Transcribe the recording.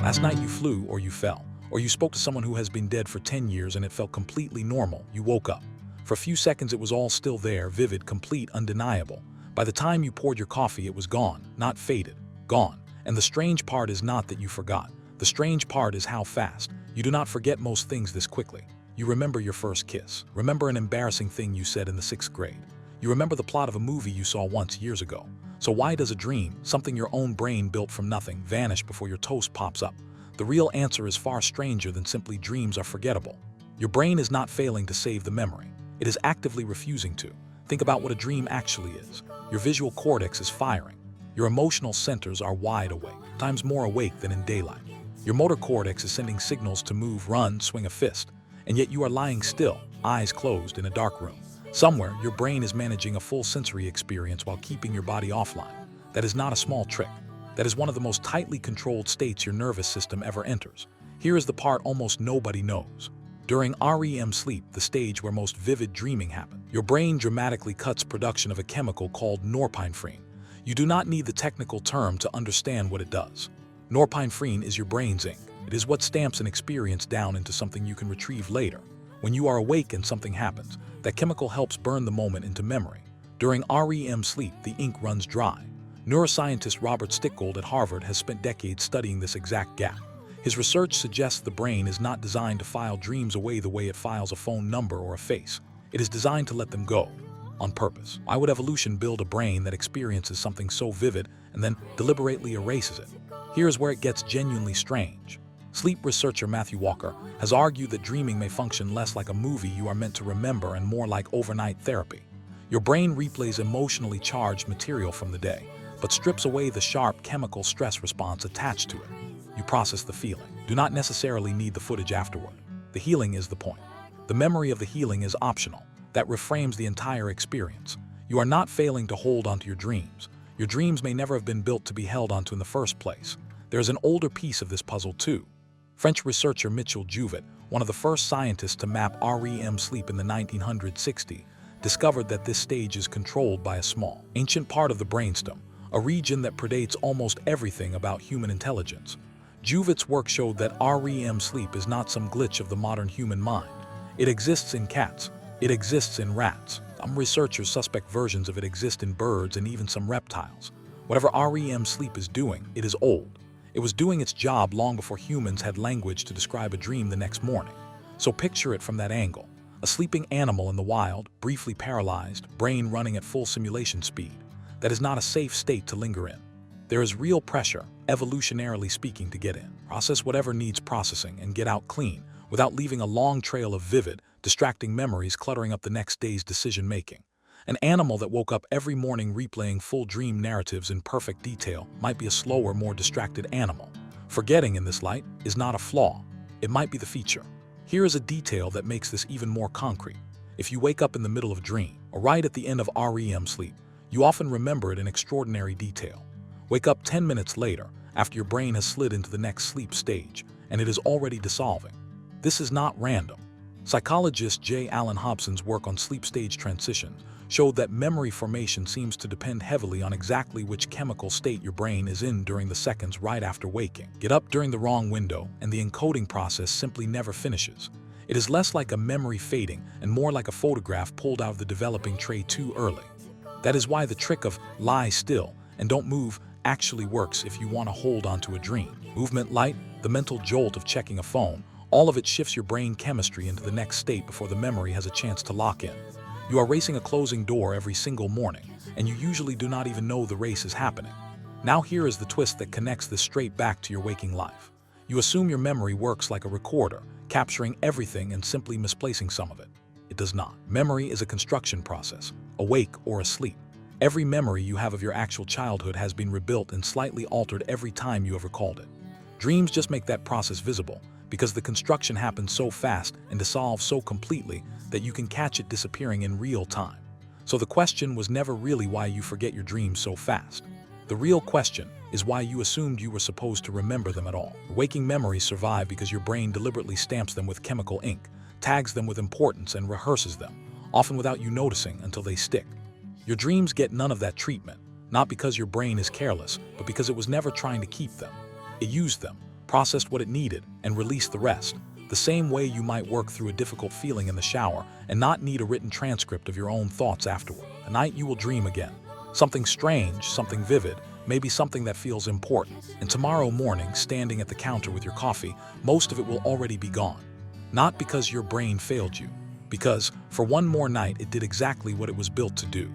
Last night you flew or you fell, or you spoke to someone who has been dead for 10 years and it felt completely normal. You woke up. For a few seconds it was all still there, vivid, complete, undeniable. By the time you poured your coffee it was gone, not faded, gone. And the strange part is not that you forgot. The strange part is how fast. You do not forget most things this quickly. You remember your first kiss. Remember an embarrassing thing you said in the 6th grade. You remember the plot of a movie you saw once years ago. So why does a dream, something your own brain built from nothing, vanish before your toast pops up? The real answer is far stranger than simply dreams are forgettable. Your brain is not failing to save the memory. It is actively refusing to. Think about what a dream actually is. Your visual cortex is firing. Your emotional centers are wide awake, times more awake than in daylight. Your motor cortex is sending signals to move, run, swing a fist. And yet you are lying still, eyes closed in a dark room. Somewhere, your brain is managing a full sensory experience while keeping your body offline. That is not a small trick. That is one of the most tightly controlled states your nervous system ever enters. Here is the part almost nobody knows. During REM sleep, the stage where most vivid dreaming happens, your brain dramatically cuts production of a chemical called norepinephrine. You do not need the technical term to understand what it does. Norepinephrine is your brain's ink. It is what stamps an experience down into something you can retrieve later. When you are awake and something happens, that chemical helps burn the moment into memory. During REM sleep, the ink runs dry. Neuroscientist Robert Stickgold at Harvard has spent decades studying this exact gap. His research suggests the brain is not designed to file dreams away the way it files a phone number or a face. It is designed to let them go, on purpose. Why would evolution build a brain that experiences something so vivid and then deliberately erases it? Here's where it gets genuinely strange. Sleep researcher Matthew Walker has argued that dreaming may function less like a movie you are meant to remember and more like overnight therapy. Your brain replays emotionally charged material from the day, but strips away the sharp chemical stress response attached to it. You process the feeling. Do not necessarily need the footage afterward. The healing is the point. The memory of the healing is optional. That reframes the entire experience. You are not failing to hold onto your dreams. Your dreams may never have been built to be held onto in the first place. There is an older piece of this puzzle too. French researcher Michel Jouvet, one of the first scientists to map REM sleep in the 1960s, discovered that this stage is controlled by a small, ancient part of the brainstem, a region that predates almost everything about human intelligence. Jouvet's work showed that REM sleep is not some glitch of the modern human mind. It exists in cats. It exists in rats. Some researchers suspect versions of it exist in birds and even some reptiles. Whatever REM sleep is doing, it is old. It was doing its job long before humans had language to describe a dream the next morning. So picture it from that angle. A sleeping animal in the wild, briefly paralyzed, brain running at full simulation speed. That is not a safe state to linger in. There is real pressure, evolutionarily speaking, to get in. Process whatever needs processing and get out clean, without leaving a long trail of vivid, distracting memories cluttering up the next day's decision-making. An animal that woke up every morning replaying full dream narratives in perfect detail might be a slower, more distracted animal. Forgetting in this light is not a flaw. It might be the feature. Here is a detail that makes this even more concrete. If you wake up in the middle of a dream, or right at the end of REM sleep, you often remember it in extraordinary detail. Wake up 10 minutes later, after your brain has slid into the next sleep stage, and it is already dissolving. This is not random. Psychologist J. Allen Hobson's work on sleep stage transition showed that memory formation seems to depend heavily on exactly which chemical state your brain is in during the seconds right after waking. Get up during the wrong window, and the encoding process simply never finishes. It is less like a memory fading and more like a photograph pulled out of the developing tray too early. That is why the trick of lie still and don't move actually works if you want to hold onto a dream. Movement light, the mental jolt of checking a phone, all of it shifts your brain chemistry into the next state before the memory has a chance to lock in. You are racing a closing door every single morning, and you usually do not even know the race is happening. Now here is the twist that connects this straight back to your waking life. You assume your memory works like a recorder, capturing everything and simply misplacing some of it. It does not. Memory is a construction process, awake or asleep. Every memory you have of your actual childhood has been rebuilt and slightly altered every time you have recalled it. Dreams just make that process visible, because the construction happens so fast and dissolves so completely that you can catch it disappearing in real time. So the question was never really why you forget your dreams so fast. The real question is why you assumed you were supposed to remember them at all. Waking memories survive because your brain deliberately stamps them with chemical ink, tags them with importance, and rehearses them, often without you noticing until they stick. Your dreams get none of that treatment, not because your brain is careless, but because it was never trying to keep them. It used them. processed what it needed, and released the rest. The same way you might work through a difficult feeling in the shower and not need a written transcript of your own thoughts afterward. A night you will dream again. Something strange, something vivid, maybe something that feels important. And tomorrow morning, standing at the counter with your coffee, most of it will already be gone. Not because your brain failed you, because for one more night it did exactly what it was built to do.